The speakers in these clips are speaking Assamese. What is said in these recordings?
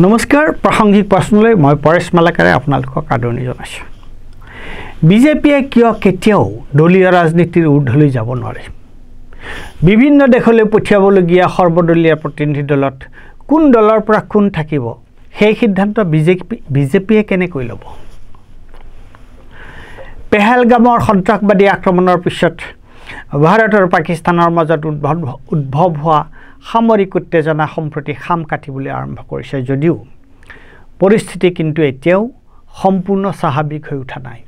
নমস্কাৰ প্ৰাসংগিক প্ৰশ্নলৈ মই পৰেশ মালাকাৰে আপোনালোকক আদৰণি জনাইছোঁ। বিজেপিয়ে কিয় কেতিয়াও দলীয় ৰাজনীতিৰ ঊৰ্ধ্বলৈ যাব নোৱাৰে? বিভিন্ন দেশলৈ পঠিয়াবলগীয়া সৰ্বদলীয় প্ৰতিনিধি দলত কোন দলৰ পৰা কোন থাকিব সেই সিদ্ধান্ত বিজেপিয়ে কেনেকৈ ল'ব? পেহেলগামৰ সন্ত্ৰাসবাদী আক্ৰমণৰ পিছত ভাৰত আৰু পাকিস্তানৰ মাজত উদ্ভৱ হোৱা সামৰিক উত্তেজনা সম্প্ৰতি খাম কাটিবলৈ আৰম্ভ কৰিছে যদিও পৰিস্থিতি কিন্তু এতিয়াও সম্পূৰ্ণ স্বাভাৱিক হৈ উঠা নাই।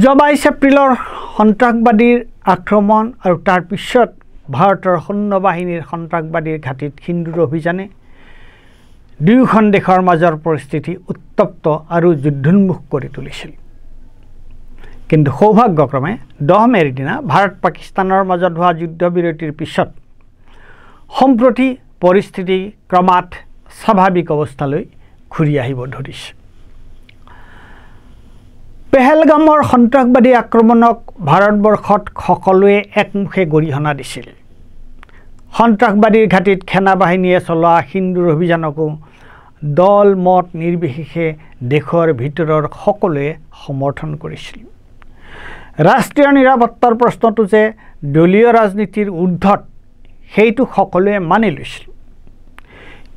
যোৱা 22 এপ্ৰিলৰ সন্ত্ৰাসবাদীৰ আক্ৰমণ আৰু তাৰ পিছত ভাৰতৰ সৈন্যবাহিনীৰ সন্ত্ৰাসবাদীৰ ঘাটিত সিন্দুৰ অভিযানে দুয়োখন দেশৰ মাজৰ পৰিস্থিতি উত্তপ্ত আৰু যুদ্ধোন্মুখ কৰি তুলিছিল। কিন্তু সৌভাগ্যক্ৰমে 10 মেৰ দিনা ভাৰত পাকিস্তানৰ মাজত হোৱা যুদ্ধবিৰতিৰ পিছত সম্প্ৰতি পৰিস্থিতি ক্ৰমাৎ স্বাভাৱিক অৱস্থালৈ ঘূৰি আহিব ধৰিছে। পেহেলগামৰ সন্ত্ৰাসবাদী আক্ৰমণক ভাৰতবৰ্ষত সকলোৱে একমুখে গৰিহণা দিছিল। সন্ত্ৰাসবাদীৰ ঘাটিত সেনাবাহিনীয়ে চলোৱা সিন্দুৰ অভিযানকো দল মত নিৰ্বিশেষে দেশৰ ভিতৰৰ সকলোৱে সমৰ্থন কৰিছিল। ৰাষ্ট্ৰীয় নিৰাপত্তাৰ প্ৰশ্নটো যে দলীয় ৰাজনীতিৰ ঊৰ্ধ্বত সেইটো সকলোৱে মানি লৈছিল।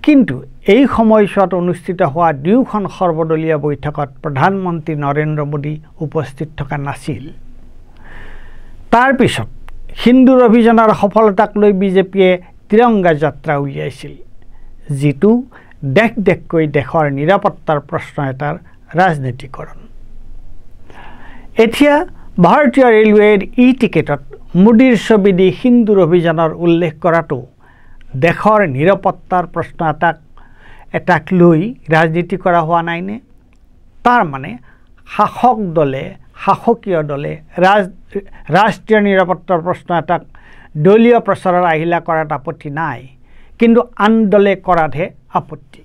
কিন্তু এই সময়ছোৱাত অনুষ্ঠিত হোৱা দুয়োখন সৰ্বদলীয় বৈঠকত প্ৰধানমন্ত্ৰী নৰেন্দ্ৰ মোদী উপস্থিত থকা নাছিল। তাৰ পিছত সিন্দুৰ অভিযানৰ সফলতাক লৈ বিজেপিয়ে তিৰংগা যাত্ৰা উলিয়াইছিল, যিটো দেশকৈ দেশৰ নিৰাপত্তাৰ প্ৰশ্ন এটাৰ ৰাজনীতিকৰণ। এতিয়া ভাৰতীয় ৰেলৱেৰ টিকেটত মোদীৰ ছবি দি সিন্দুৰ অভিযানৰ উল্লেখ কৰাটো দেশৰ নিৰাপত্তাৰ প্ৰশ্ন এটাক লৈ ৰাজনীতি কৰা হোৱা নাইনে? তাৰ মানে শাসকীয় দলে ৰাষ্ট্ৰীয় নিৰাপত্তাৰ প্ৰশ্ন এটাক দলীয় প্ৰচাৰৰ আহিলা কৰাত আপত্তি নাই, কিন্তু আন দলে কৰাতহে আপত্তি।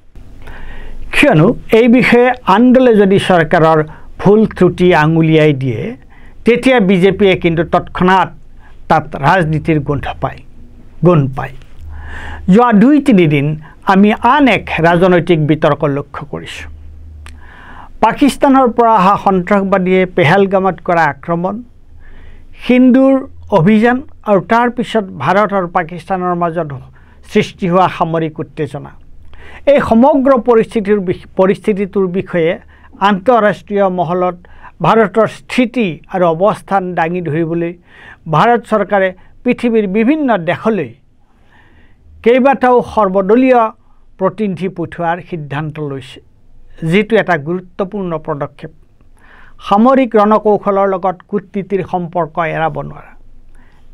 কিয়নো এই বিষয়ে আন দলে যদি চৰকাৰৰ ভুল ত্ৰুটি আঙুলিয়াই দিয়ে তেতিয়া বিজেপিয়ে কিন্তু তৎক্ষণাৎ তাত ৰাজনীতিৰ গোন্ধ পায়। যোৱা 2-3 দিন আমি আন এক ৰাজনৈতিক বিতৰ্ক লক্ষ্য কৰিছোঁ। পাকিস্তানৰ পৰা অহা সন্ত্ৰাসবাদীয়ে পেহেলগামত কৰা আক্ৰমণ, সিন্দুৰ অভিযান আৰু তাৰ পিছত ভাৰত আৰু পাকিস্তানৰ মাজত সৃষ্টি হোৱা সামৰিক উত্তেজনা, এই সমগ্ৰ পৰিস্থিতিটোৰ বিষয়ে আন্তঃৰাষ্ট্ৰীয় মহলত ভাৰতৰ স্থিতি আৰু অৱস্থান দাঙি ধৰিবলৈ ভাৰত চৰকাৰে পৃথিৱীৰ বিভিন্ন দেশলৈ কেইবাটাও সৰ্বদলীয় প্ৰতিনিধি পঠোৱাৰ সিদ্ধান্ত লৈছে, যিটো এটা গুৰুত্বপূৰ্ণ পদক্ষেপ। সামৰিক ৰণকৌশলৰ লগত কূটনীতিৰ সম্পৰ্ক এৰাব নোৱাৰা।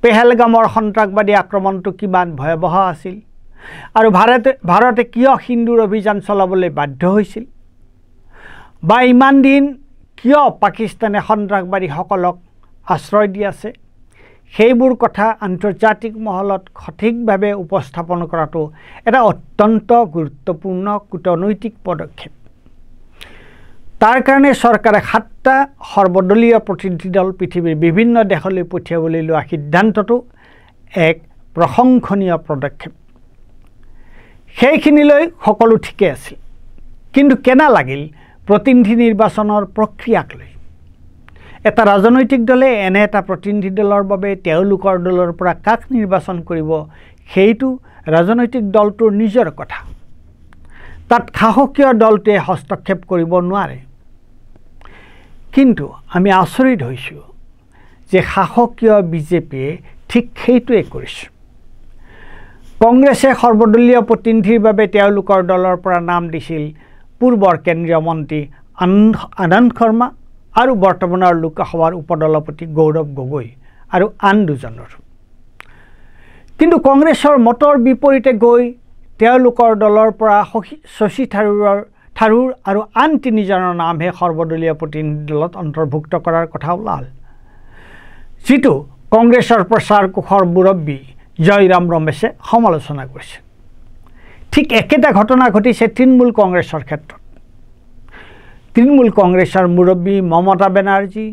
পেহেলগামৰ সন্ত্ৰাসবাদী আক্ৰমণটো কিমান ভয়াৱহ আছিল আৰু ভাৰতে কিয় সিন্দুৰ অভিযান চলাবলৈ বাধ্য হৈছিল, বা ইমান দিন কিয় পাকিস্তানে সন্ত্ৰাসবাদীসকলক আশ্ৰয় দি আছে, সেইবোৰ কথা আন্তৰ্জাতিক মহলত সঠিকভাৱে উপস্থাপন কৰাটো এটা অত্যন্ত গুৰুত্বপূৰ্ণ কূটনৈতিক পদক্ষেপ। তাৰ কাৰণে চৰকাৰে 7টা সৰ্বদলীয় প্ৰতিনিধি দল পৃথিৱীৰ বিভিন্ন দেশলৈ পঠিয়াবলৈ লোৱা সিদ্ধান্তটো এক প্ৰশংসনীয় পদক্ষেপ। সেইখিনিলৈ সকলো ঠিকে আছিল, কিন্তু কেনে লাগিল প্ৰতিনিধি নিৰ্বাচনৰ প্ৰক্ৰিয়াক লৈ? এটা ৰাজনৈতিক দলে এনে এটা প্ৰতিনিধি দলৰ বাবে তেওঁলোকৰ দলৰ পৰা কাক নিৰ্বাচন কৰিব সেইটো ৰাজনৈতিক দলটোৰ নিজৰ কথা। তাত শাসকীয় দলটোৱে হস্তক্ষেপ কৰিব নোৱাৰে। কিন্তু আমি আচৰিত হৈছোঁ যে শাসকীয় বিজেপিয়ে ঠিক সেইটোৱে কৰিছে। কংগ্ৰেছে সৰ্বদলীয় প্ৰতিনিধিৰ বাবে তেওঁলোকৰ দলৰ পৰা নাম দিছিল পূৰ্বৰ কেন্দ্ৰীয় মন্ত্ৰী আনন্দ শৰ্মা আৰু বৰ্তমানৰ লোকসভাৰ উপদলপতি গৌৰৱ গগৈ আৰু আন দুজনৰ। কিন্তু কংগ্ৰেছৰ মতৰ বিপৰীতে গৈ তেওঁলোকৰ দলৰ পৰা শশী থাৰুৰ আৰু আন 3জনৰ নামহে সৰ্বদলীয় প্ৰতিনিধি দলত অন্তৰ্ভুক্ত কৰাৰ কথা ওলাল, যিটো কংগ্ৰেছৰ প্ৰচাৰ কোষৰ মুৰব্বী জয়ৰাম ৰমেশে সমালোচনা কৰিছে। ঠিক একেটা ঘটনা ঘটিছে তৃণমূল কংগ্ৰেছৰ ক্ষেত্ৰত। তৃণমূল কংগ্ৰেছৰ মুৰব্বী মমতা বেনাৰ্জী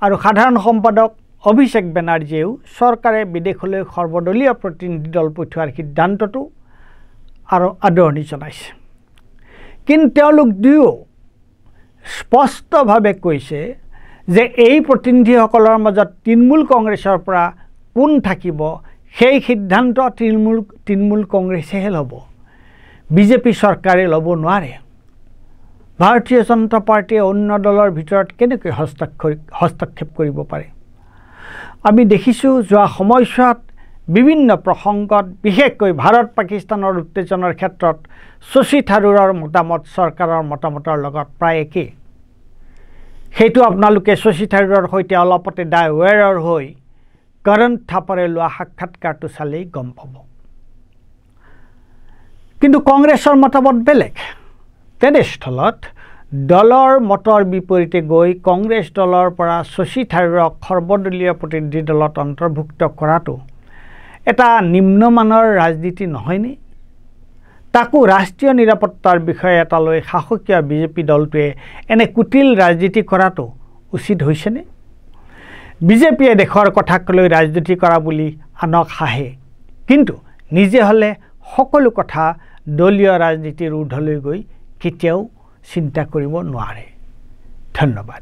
আৰু সাধাৰণ সম্পাদক অভিষেক বেনাৰ্জীয়েও চৰকাৰে বিদেশলৈ সৰ্বদলীয় প্ৰতিনিধি দল পঠোৱাৰ সিদ্ধান্তটো আৰু আদৰণি জনাইছে। কিন্তু তেওঁলোক দুয়ো স্পষ্টভাৱে কৈছে যে এই প্ৰতিনিধিসকলৰ মাজত তৃণমূল কংগ্ৰেছৰ পৰা কোন থাকিব সেই সিদ্ধান্ত তৃণমূল কংগ্ৰেছেহে ল'ব, বিজেপি চৰকাৰে ল'ব নোৱাৰে। ভাৰতীয় জনতা পাৰ্টীয়ে অন্য দলৰ ভিতৰত কেনেকৈ হস্তক্ষেপ কৰিব পাৰে? আমি দেখিছোঁ যোৱা সময়ছোৱাত বিভিন্ন প্ৰসংগত, বিশেষকৈ ভাৰত পাকিস্তানৰ উত্তেজনাৰ ক্ষেত্ৰত শশী থাৰুৰৰ মতামত চৰকাৰৰ মতামতৰ লগত প্ৰায় একেই। সেইটো আপোনালোকে শশী থাৰুৰৰ সৈতে অলপতে দ্য ৱেৰৰ হৈ কৰণ থাপৰে লোৱা সাক্ষাৎকাৰটো চালেই গম পাব। কিন্তু কংগ্ৰেছৰ মতামত বেলেগ। তেনেস্থলত দলৰ মতৰ বিপৰীতে গৈ কংগ্ৰেছ দলৰ পৰা শশী থাৰুৰক সৰ্বদলীয় প্ৰতিনিধি দলত অন্তৰ্ভুক্ত কৰাটো এটা নিম্নমানৰ ৰাজনীতি নহয়নে? তাকো ৰাষ্ট্ৰীয় নিৰাপত্তাৰ বিষয় এটালৈ শাসকীয় বিজেপি দলটোৱে এনে কুটিল ৰাজনীতি কৰাটো উচিত হৈছেনে? বিজেপিয়ে দেশৰ কথাক লৈ ৰাজনীতি কৰা বুলি আনক হাঁহে, কিন্তু নিজে হ'লে সকলো কথা দলীয় ৰাজনীতিৰ ঊৰ্ধলৈ গৈ কেতিয়াও চিন্তা কৰিব নোৱাৰে। ধন্যবাদ।